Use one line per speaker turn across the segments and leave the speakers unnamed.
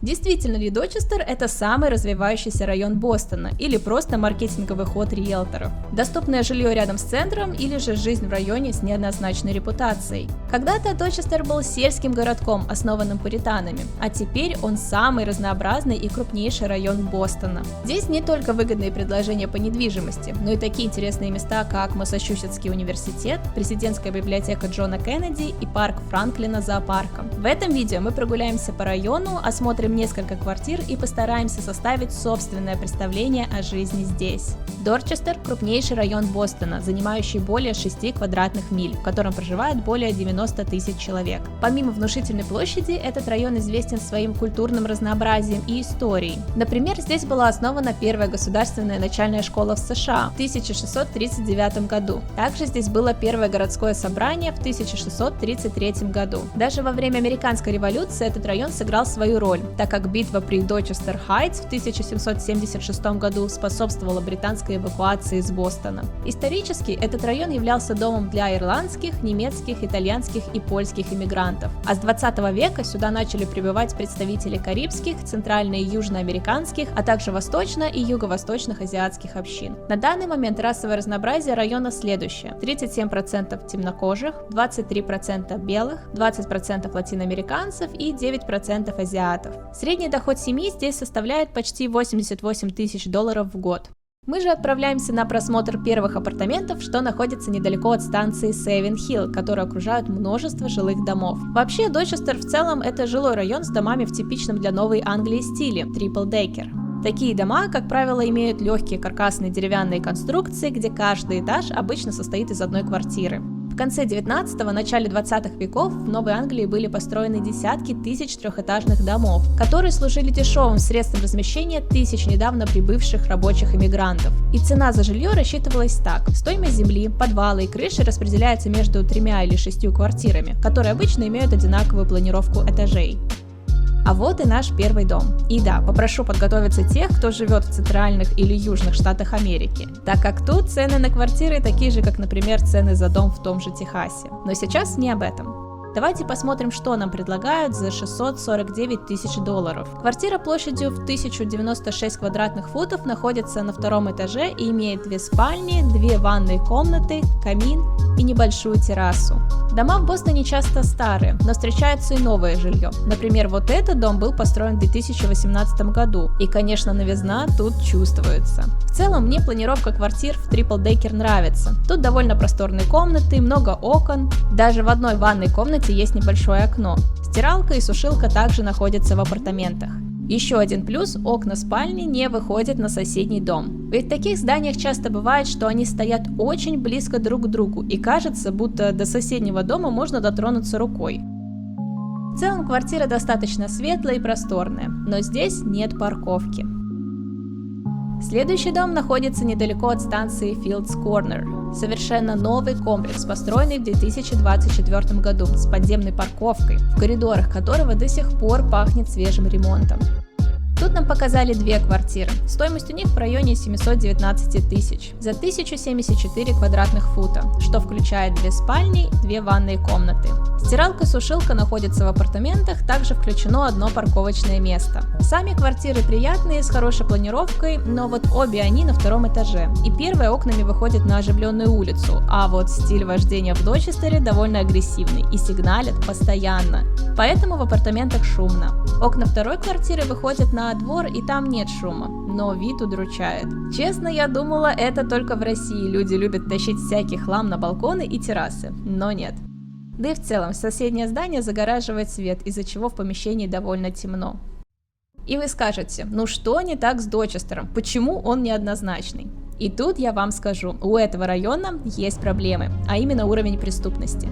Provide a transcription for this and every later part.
Действительно ли Дочестер – это самый развивающийся район Бостона или просто маркетинговый ход риэлторов? Доступное жилье рядом с центром или же жизнь в районе с неоднозначной репутацией? Когда-то Дочестер был сельским городком, основанным пуританами, а теперь он самый разнообразный и крупнейший район Бостона. Здесь не только выгодные предложения по недвижимости, но и такие интересные места, как Массачусетский университет, президентская библиотека Джона Кеннеди и парк Франклина зоопарка. В этом видео мы прогуляемся по району, осмотрим несколько квартир и постараемся составить собственное представление о жизни здесь. Дорчестер – крупнейший район Бостона, занимающий более 6 квадратных миль, в котором проживает более 90 тысяч человек. Помимо внушительной площади, этот район известен своим культурным разнообразием и историей. Например, здесь была основана первая государственная начальная школа в США в 1639 году. Также здесь было первое городское собрание в 1633 году. Даже во время американской революции этот район сыграл свою роль, так как битва при Дочестер-Хайтс в 1776 году способствовала британской эвакуации из Бостона. Исторически этот район являлся домом для ирландских, немецких, итальянских и польских иммигрантов, а с 20 века сюда начали прибывать представители карибских, центрально- и южноамериканских, а также восточно- и юго-восточных азиатских общин. На данный момент расовое разнообразие района следующее: 37% темнокожих, 23% белых, 20% латиноамериканцев и 9% азиатов. Средний доход семьи здесь составляет почти $88 тысяч в год. Мы же отправляемся на просмотр первых апартаментов, что находится недалеко от станции Севен-Хилл, которую окружают множество жилых домов. Вообще, Дочестер в целом это жилой район с домами в типичном для Новой Англии стиле – трипл-декер. Такие дома, как правило, имеют легкие каркасные деревянные конструкции, где каждый этаж обычно состоит из одной квартиры. В конце 19-го, начале 20-х веков в Новой Англии были построены десятки тысяч трехэтажных домов, которые служили дешевым средством размещения тысяч недавно прибывших рабочих иммигрантов. И цена за жилье рассчитывалась так: стоимость земли, подвала и крыши распределяется между 3 или 6 квартирами, которые обычно имеют одинаковую планировку этажей. А вот и наш первый дом. И да, попрошу подготовиться тех, кто живет в центральных или южных штатах Америки, так как тут цены на квартиры такие же, как, например, цены за дом в том же Техасе. Но сейчас не об этом. Давайте посмотрим, что нам предлагают за $649 тысяч. Квартира площадью в 1096 квадратных футов находится на 2-м этаже и имеет 2 спальни, 2 ванные комнаты, камин и небольшую террасу. Дома в Бостоне часто старые, но встречается и новое жилье. Например, вот этот дом был построен в 2018 году, и, конечно, новизна тут чувствуется. В целом, мне планировка квартир в трипл-декер нравится. Тут довольно просторные комнаты, много окон, даже в одной ванной комнате есть небольшое окно. Стиралка и сушилка также находятся в апартаментах. Еще один плюс – окна спальни не выходят на соседний дом. Ведь в таких зданиях часто бывает, что они стоят очень близко друг к другу, и кажется, будто до соседнего дома можно дотронуться рукой. В целом квартира достаточно светлая и просторная, но здесь нет парковки. Следующий дом находится недалеко от станции Fields Corner. Совершенно новый комплекс, построенный в 2024 году с подземной парковкой, в коридорах которого до сих пор пахнет свежим ремонтом. Тут нам показали 2 квартиры. Стоимость у них в районе 719 тысяч за 1074 квадратных фута, что включает 2 спальни и 2 ванные комнаты. Стиралка и сушилка находятся в апартаментах, также включено одно парковочное место. Сами квартиры приятные, с хорошей планировкой, но вот обе они на 2-м этаже, и первая окнами выходит на оживленную улицу, а вот стиль вождения в Дочестере довольно агрессивный и сигналит постоянно, поэтому в апартаментах шумно. Окна 2-й квартиры выходят на двор, и там нет шума, но вид удручает. Честно, я думала, это только в России люди любят тащить всякий хлам на балконы и террасы, но нет. Да и в целом соседнее здание загораживает свет, из-за чего в помещении довольно темно. И вы скажете, ну что не так с Дочестером, почему он неоднозначный? И тут я вам скажу, у этого района есть проблемы, а именно уровень преступности.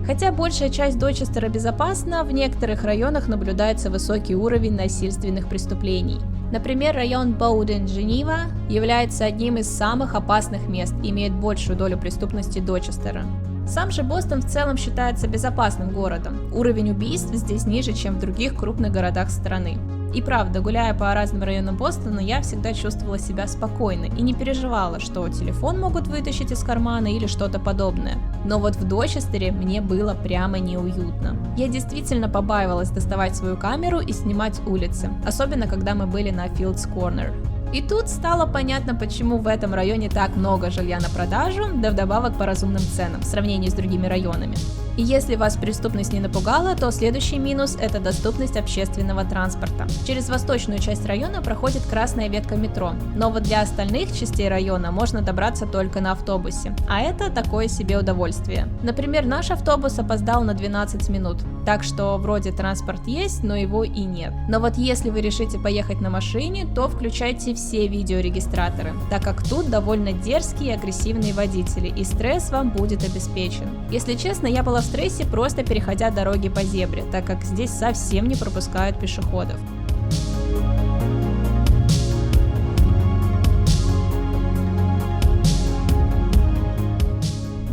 Хотя большая часть Дочестера безопасна, в некоторых районах наблюдается высокий уровень насильственных преступлений. Например, район Боуден-Дженива является одним из самых опасных мест и имеет большую долю преступности Дочестера. Сам же Бостон в целом считается безопасным городом. Уровень убийств здесь ниже, чем в других крупных городах страны. И правда, гуляя по разным районам Бостона, я всегда чувствовала себя спокойно и не переживала, что телефон могут вытащить из кармана или что-то подобное. Но вот в Дорчестере мне было прямо неуютно. Я действительно побаивалась доставать свою камеру и снимать улицы, особенно когда мы были на Fields Corner. И тут стало понятно, почему в этом районе так много жилья на продажу, да вдобавок по разумным ценам в сравнении с другими районами. И если вас преступность не напугала, то следующий минус – это доступность общественного транспорта. Через восточную часть района проходит красная ветка метро, но вот для остальных частей района можно добраться только на автобусе, а это такое себе удовольствие. Например, наш автобус опоздал на 12 минут, так что вроде транспорт есть, но его и нет. Но вот если вы решите поехать на машине, то включайте все видеорегистраторы, так как тут довольно дерзкие и агрессивные водители, и стресс вам будет обеспечен. Если честно, я была в стрессе, просто переходя дороги по зебре, так как здесь совсем не пропускают пешеходов.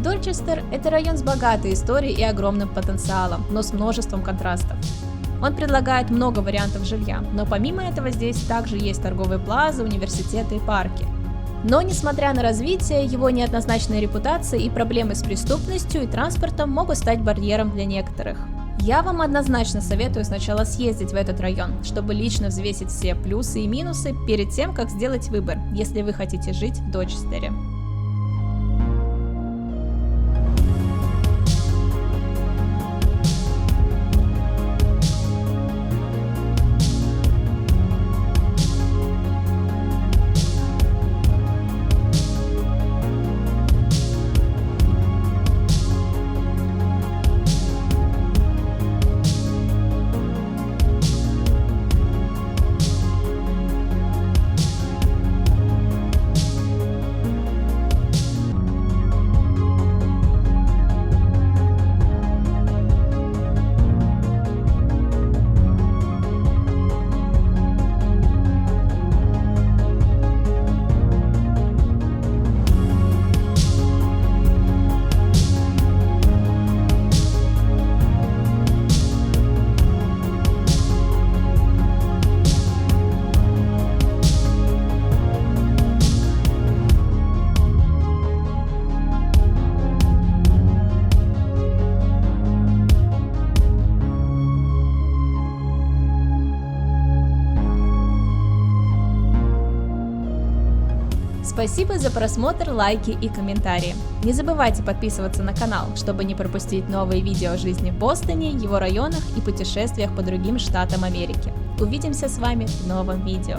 Дорчестер – это район с богатой историей и огромным потенциалом, но с множеством контрастов. Он предлагает много вариантов жилья, но помимо этого здесь также есть торговые плазы, университеты и парки. Но, несмотря на развитие, его неоднозначная репутация и проблемы с преступностью и транспортом могут стать барьером для некоторых. Я вам однозначно советую сначала съездить в этот район, чтобы лично взвесить все плюсы и минусы перед тем, как сделать выбор, если вы хотите жить в Дорчестере. Спасибо за просмотр, лайки и комментарии. Не забывайте подписываться на канал, чтобы не пропустить новые видео о жизни в Бостоне, его районах и путешествиях по другим штатам Америки. Увидимся с вами в новом видео.